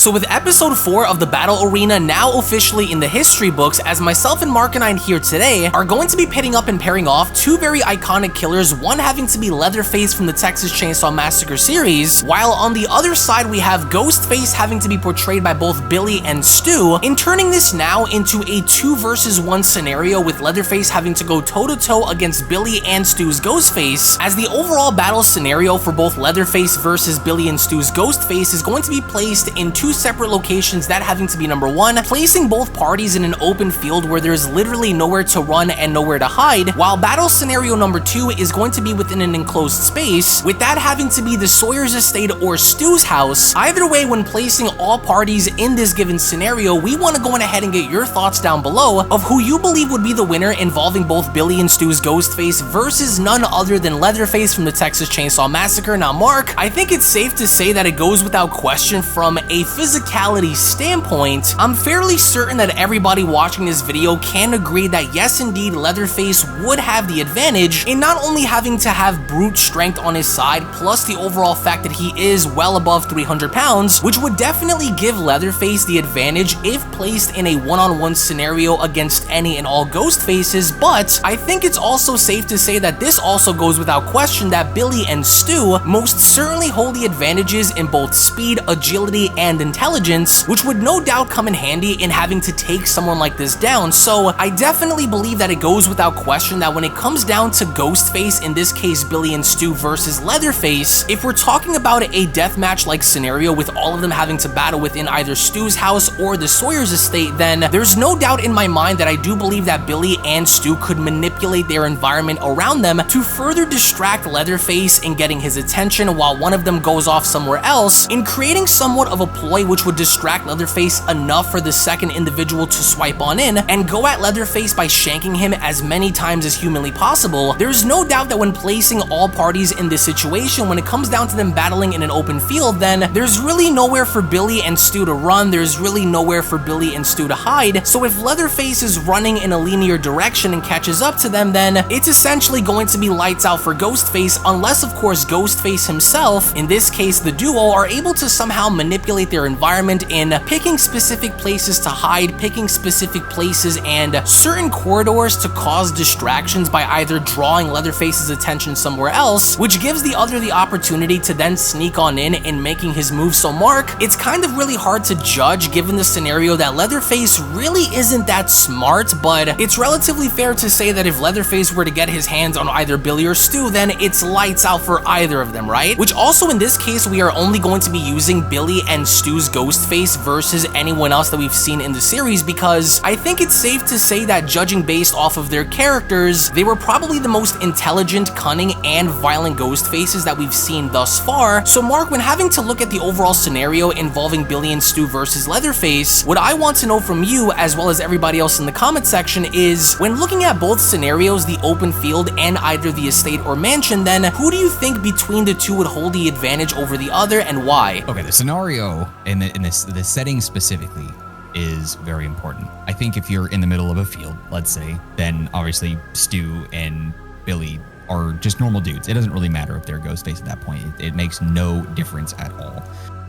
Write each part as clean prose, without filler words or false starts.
So with episode 4 of the Battle Arena now officially in the history books, as myself and Mark9 here today are going to be pitting up and pairing off two very iconic killers, one having to be Leatherface from the Texas Chainsaw Massacre series, while on the other side we have Ghostface having to be portrayed by both Billy and Stu, in turning this now into a 2 versus 1 scenario with Leatherface having to go toe-to-toe against Billy and Stu's Ghostface, as the overall battle scenario for both Leatherface versus Billy and Stu's Ghostface is going to be placed in 2 separate locations, that having to be number 1, placing both parties in an open field where there's literally nowhere to run and nowhere to hide, while battle scenario number 2 is going to be within an enclosed space, with that having to be the Sawyer's estate or Stu's house. Either way, when placing all parties in this given scenario, we want to go ahead and get your thoughts down below of who you believe would be the winner involving both Billy and Stu's Ghostface versus none other than Leatherface from the Texas Chainsaw Massacre. Now Mark, I think it's safe to say that it goes without question from a physicality standpoint, I'm fairly certain that everybody watching this video can agree that yes indeed Leatherface would have the advantage in not only having to have brute strength on his side, plus the overall fact that he is well above 300 pounds, which would definitely give Leatherface the advantage if placed in a one-on-one scenario against any and all Ghostfaces, but I think it's also safe to say that this also goes without question that Billy and Stu most certainly hold the advantages in both speed, agility, and intelligence, which would no doubt come in handy in having to take someone like this down. So I definitely believe that it goes without question that when it comes down to Ghostface, in this case Billy and Stu versus Leatherface, if we're talking about a deathmatch like scenario with all of them having to battle within either Stu's house or the Sawyer's estate, then there's no doubt in my mind that I do believe that Billy and Stu could manipulate their environment around them to further distract Leatherface in getting his attention while one of them goes off somewhere else, in creating somewhat of a ploy which would distract Leatherface enough for the second individual to swipe on in and go at Leatherface by shanking him as many times as humanly possible. There's no doubt that when placing all parties in this situation, when it comes down to them battling in an open field, then there's really nowhere for Billy and Stu to run, there's really nowhere for Billy and Stu to hide, so if Leatherface is running in a linear direction and catches up to them, then it's essentially going to be lights out for Ghostface, unless of course Ghostface himself, in this case the duo, are able to somehow manipulate their environment in picking specific places to hide, picking specific places and certain corridors to cause distractions by either drawing Leatherface's attention somewhere else, which gives the other the opportunity to then sneak on in making his move. So Mark, it's kind of really hard to judge given the scenario that Leatherface really isn't that smart, but it's relatively fair to say that if Leatherface were to get his hands on either Billy or Stu, then it's lights out for either of them, right? Which also in this case, we are only going to be using Billy and Stu's Ghostface versus anyone else that we've seen in the series, because I think it's safe to say that judging based off of their characters, they were probably the most intelligent, cunning, and violent Ghostfaces that we've seen thus far. So Mark, when having to look at the overall scenario involving Billy and Stu versus Leatherface, what I want to know from you, as well as everybody else in the comment section, is when looking at both scenarios, the open field and either the estate or mansion, then who do you think between the two would hold the advantage over the other, and why? Okay, the scenario in the setting specifically is very important. I think if you're in the middle of a field, let's say, then obviously Stu and Billy are just normal dudes. It doesn't really matter if they're Ghostface at that point. It makes no difference at all.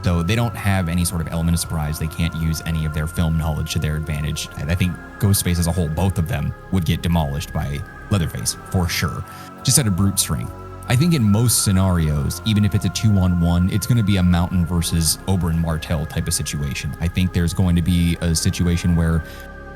So they don't have any sort of element of surprise. They can't use any of their film knowledge to their advantage. I think Ghostface as a whole, both of them, would get demolished by Leatherface for sure, just out of brute strength. I think in most scenarios, even if it's a 2-on-1, it's going to be a Mountain versus Oberyn Martell type of situation. I think there's going to be a situation where,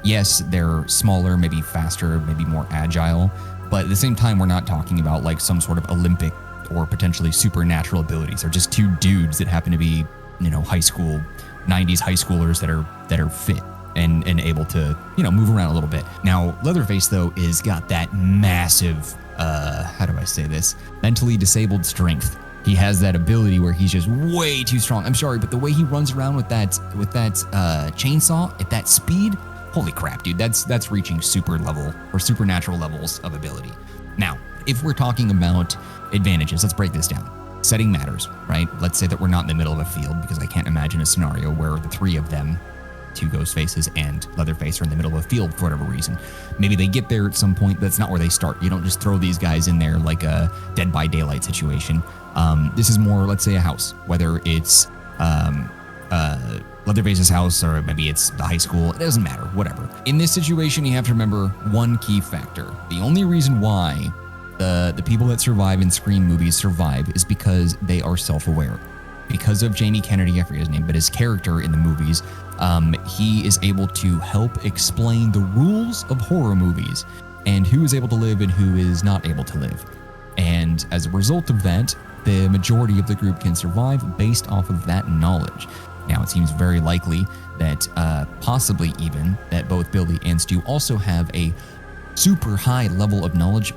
yes, they're smaller, maybe faster, maybe more agile, but at the same time, we're not talking about like some sort of Olympic or potentially supernatural abilities. They're just two dudes that happen to be, you know, high school, 90s high schoolers that are fit and able to, you know, move around a little bit. Now, Leatherface, though, is got that massive, how do I say this? Mentally disabled strength. He has that ability where he's just way too strong. I'm sorry, but the way he runs around with that chainsaw at that speed, holy crap, dude, that's reaching super level or supernatural levels of ability. Now, if we're talking about advantages, let's break this down. Setting matters, right? Let's say that we're not in the middle of a field, because I can't imagine a scenario where the three of them, two Ghostfaces and Leatherface, are in the middle of a field for whatever reason. Maybe they get there at some point, but that's not where they start. You don't just throw these guys in there like a Dead by Daylight situation. This is more, let's say, a house, whether it's Leatherface's house, or maybe it's the high school. It doesn't matter, whatever. In this situation, you have to remember one key factor. The only reason why the people that survive in Scream movies survive is because they are self-aware. Because of Jamie Kennedy, I forget his name, but his character in the movies, he is able to help explain the rules of horror movies and who is able to live and who is not able to live. And as a result of that, the majority of the group can survive based off of that knowledge. Now, it seems very likely that possibly even that both Billy and Stu also have a super high level of knowledge,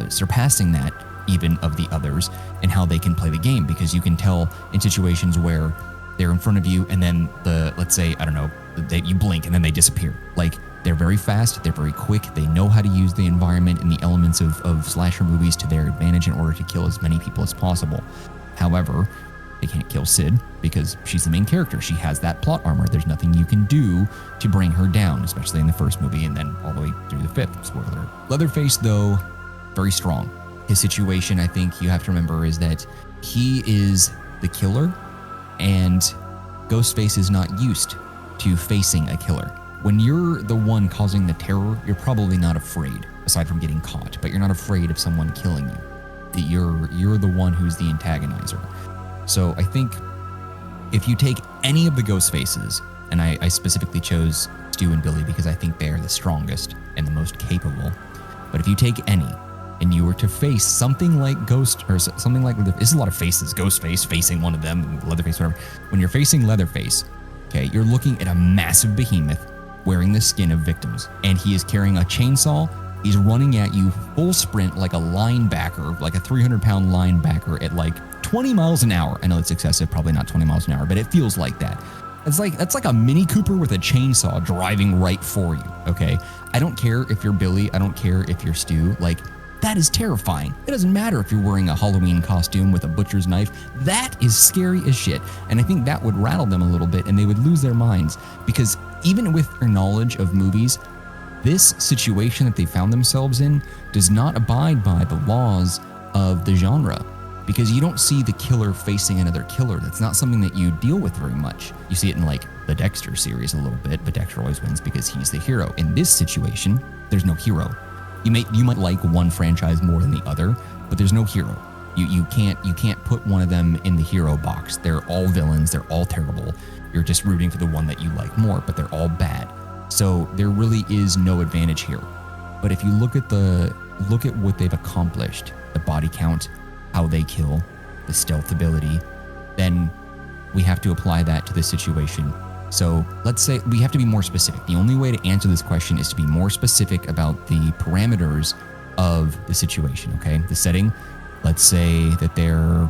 surpassing that even of the others, and how they can play the game, because you can tell in situations where they're in front of you and then let's say, I don't know, you blink and then they disappear. Like, they're very fast, they're very quick, they know how to use the environment and the elements of slasher movies to their advantage in order to kill as many people as possible. However, they can't kill Sid because she's the main character. She has that plot armor. There's nothing you can do to bring her down, especially in the first movie and then all the way through the fifth. Spoiler. Leatherface, though, very strong. His situation, I think you have to remember, is that he is the killer and Ghostface is not used to facing a killer. When you're the one causing the terror, you're probably not afraid, aside from getting caught, but you're not afraid of someone killing you. You're the one who's the antagonizer. So I think if you take any of the Ghostfaces, and I specifically chose Stu and Billy because I think they are the strongest and the most capable, but if you take any and you were to face something like something like, it's a lot of faces, Ghostface facing one of them, Leatherface, whatever. When you're facing Leatherface, okay, you're looking at a massive behemoth wearing the skin of victims, and he is carrying a chainsaw. He's running at you full sprint like a linebacker, like a 300-pound linebacker at like 20 miles an hour. I know it's excessive, probably not 20 miles an hour, but it feels like that. That's like a Mini Cooper with a chainsaw driving right for you, okay? I don't care if you're Billy, I don't care if you're Stu, like, that is terrifying. It doesn't matter if you're wearing a Halloween costume with a butcher's knife. That is scary as shit. And I think that would rattle them a little bit and they would lose their minds, because even with their knowledge of movies, this situation that they found themselves in does not abide by the laws of the genre, because you don't see the killer facing another killer. That's not something that you deal with very much. You see it in like the Dexter series a little bit, but Dexter always wins because he's the hero. In this situation, there's no hero. You might like one franchise more than the other, but there's no hero. You can't put one of them in the hero box. They're all villains, they're all terrible. You're just rooting for the one that you like more, but they're all bad. So there really is no advantage here. But if you look at what they've accomplished, the body count, how they kill, the stealth ability, then we have to apply that to this situation. So let's say we have to be more specific. The only way to answer this question is to be more specific about the parameters of the situation, okay? The setting, let's say that they're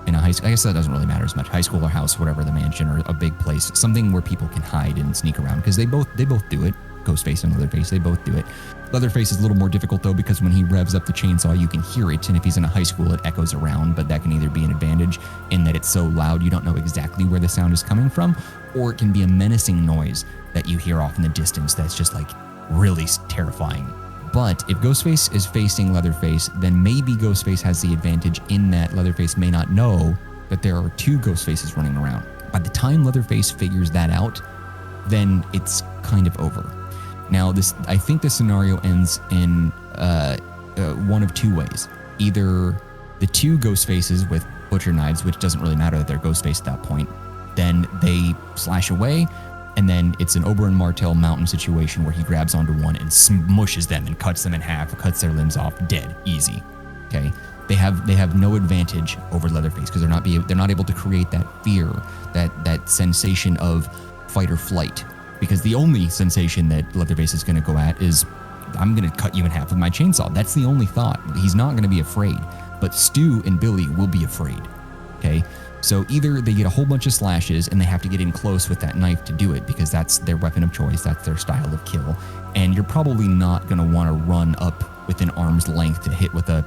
in a high school. I guess that doesn't really matter as much. High school or house, whatever, the mansion or a big place, something where people can hide and sneak around, because they both do it. Ghostface and Leatherface, they both do it. Leatherface is a little more difficult though, because when he revs up the chainsaw, you can hear it, and if he's in a high school, it echoes around, but that can either be an advantage in that it's so loud you don't know exactly where the sound is coming from, or it can be a menacing noise that you hear off in the distance that's just like really terrifying. But if Ghostface is facing Leatherface, then maybe Ghostface has the advantage in that Leatherface may not know that there are two Ghostfaces running around. By the time Leatherface figures that out, then it's kind of over. Now, I think the scenario ends in one of two ways. Either the two Ghostfaces with butcher knives, which doesn't really matter that they're Ghostface at that point, then they slash away, and then it's an Oberyn Martell mountain situation where he grabs onto one and smushes them and cuts them in half, cuts their limbs off, dead, easy. Okay, they have no advantage over Leatherface because they're not able to create that fear, that sensation of fight or flight. Because the only sensation that Leatherface is going to go at is, I'm going to cut you in half with my chainsaw. That's the only thought. He's not going to be afraid. But Stu and Billy will be afraid. Okay? So either they get a whole bunch of slashes and they have to get in close with that knife to do it because that's their weapon of choice. That's their style of kill. And you're probably not going to want to run up within arm's length to hit with a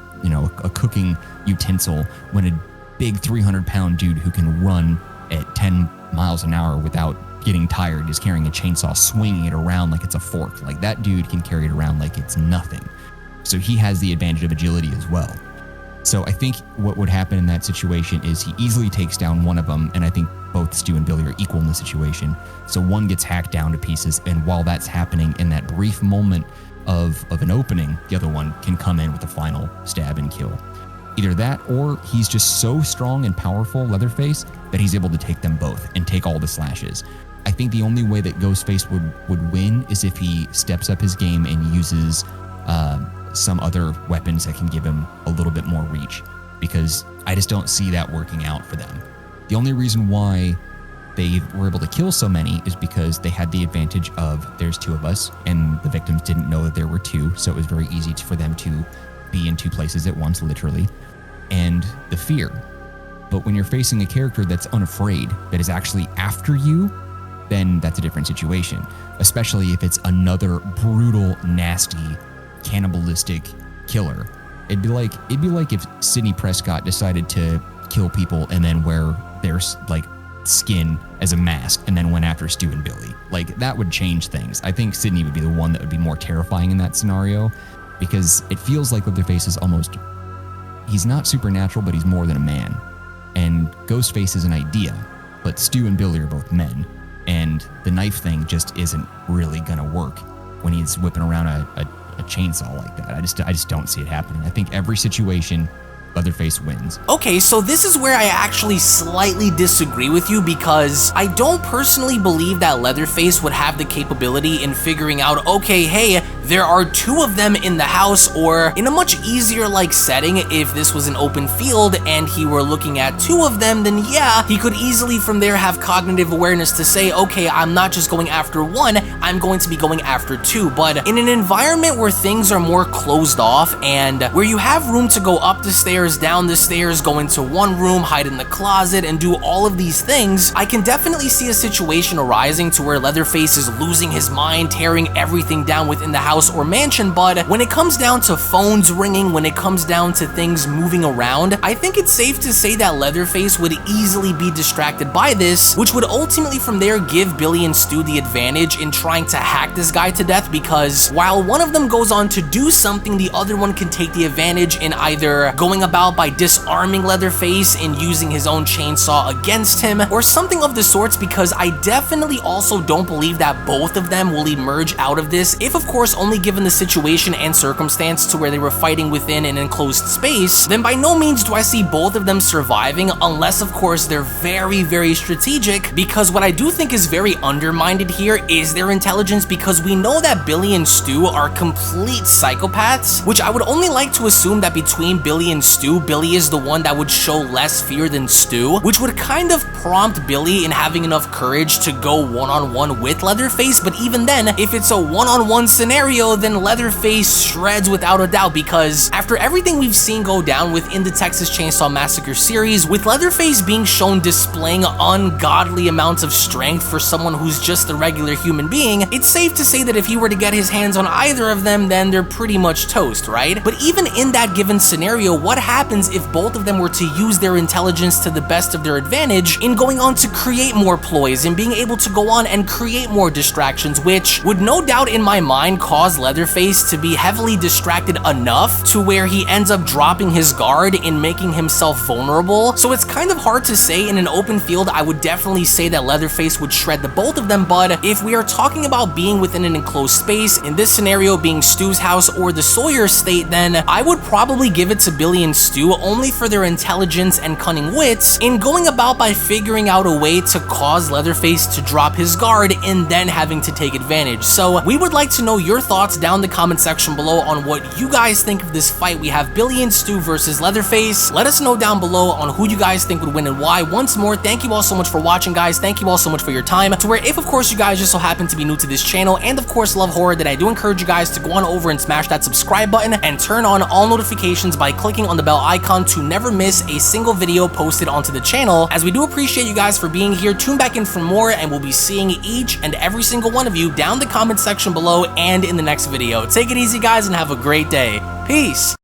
cooking utensil when a big 300-pound dude who can run at 10 miles an hour without getting tired is carrying a chainsaw, swinging it around like it's a fork. Like, that dude can carry it around like it's nothing. So he has the advantage of agility as well. So I think what would happen in that situation is he easily takes down one of them, and I think both Stu and Billy are equal in the situation. So one gets hacked down to pieces, and while that's happening, in that brief moment of an opening, the other one can come in with a final stab and kill. Either that, or he's just so strong and powerful, Leatherface, that he's able to take them both and take all the slashes. I think the only way that Ghostface would win is if he steps up his game and uses some other weapons that can give him a little bit more reach, because I just don't see that working out for them. The only reason why they were able to kill so many is because they had the advantage of there's two of us, and the victims didn't know that there were two, so it was very easy for them to be in two places at once, literally, and the fear. But when you're facing a character that's unafraid, that is actually after you, then that's a different situation, especially if it's another brutal, nasty, cannibalistic killer. It'd be like if Sidney Prescott decided to kill people and then wear their like skin as a mask and then went after Stu and Billy. Like, that would change things. I think Sidney would be the one that would be more terrifying in that scenario, because it feels like Leatherface is almost, he's not supernatural, but he's more than a man. And Ghostface is an idea, but Stu and Billy are both men, and the knife thing just isn't really gonna work when he's whipping around a chainsaw like that. I just don't see it happening. I think every situation, Leatherface wins. Okay, so this is where I actually slightly disagree with you, because I don't personally believe that Leatherface would have the capability in figuring out, okay, hey, there are two of them in the house, or in a much easier like setting, if this was an open field and he were looking at two of them, then yeah, he could easily from there have cognitive awareness to say, okay, I'm not just going after one, I'm going to be going after two. But in an environment where things are more closed off and where you have room to go up the stairs, down the stairs, go into one room, hide in the closet, and do all of these things, I can definitely see a situation arising to where Leatherface is losing his mind, tearing everything down within the house or mansion. But when it comes down to phones ringing, when it comes down to things moving around, I think it's safe to say that Leatherface would easily be distracted by this, which would ultimately from there give Billy and Stu the advantage in trying to hack this guy to death, because while one of them goes on to do something, the other one can take the advantage in either going about by disarming Leatherface and using his own chainsaw against him, or something of the sorts, because I definitely also don't believe that both of them will emerge out of this, if of course only given the situation and circumstance to where they were fighting within an enclosed space, then by no means do I see both of them surviving, unless of course they're very, very strategic, because what I do think is very undermined here is their intelligence, because we know that Billy and Stu are complete psychopaths, which I would only like to assume that between Billy and Stu, Billy is the one that would show less fear than Stu, which would kind of prompt Billy in having enough courage to go one-on-one with Leatherface. But even then, if it's a one-on-one scenario, then Leatherface shreds without a doubt, because after everything we've seen go down within the Texas Chainsaw Massacre series, with Leatherface being shown displaying ungodly amounts of strength for someone who's just a regular human being, it's safe to say that if he were to get his hands on either of them, then they're pretty much toast, right? But even in that given scenario, what happens if both of them were to use their intelligence to the best of their advantage in going on to create more ploys and being able to go on and create more distractions, which would no doubt in my mind cause Leatherface to be heavily distracted enough to where he ends up dropping his guard and making himself vulnerable. So it's kind of hard to say. In an open field, I would definitely say that Leatherface would shred the both of them, but if we are talking about being within an enclosed space, in this scenario being Stu's house or the Sawyer estate, then I would probably give it to Billy and Stu only for their intelligence and cunning wits in going about by figuring out a way to cause Leatherface to drop his guard and then having to take advantage. So we would like to know your thoughts down in the comment section below on what you guys think of this fight. We have Billy and Stu versus Leatherface. Let us know down below on who you guys think would win and why. Once more, thank you all so much for watching, guys. Thank you all so much for your time. To where if of course you guys just so happen to be new to this channel and of course love horror, then I do encourage you guys to go on over and smash that subscribe button and turn on all notifications by clicking on the bell icon to never miss a single video posted onto the channel, as we do appreciate you guys for being here. Tune back in for more, and we'll be seeing each and every single one of you down in the comment section below and in the next video. Take it easy, guys, and have a great day. Peace!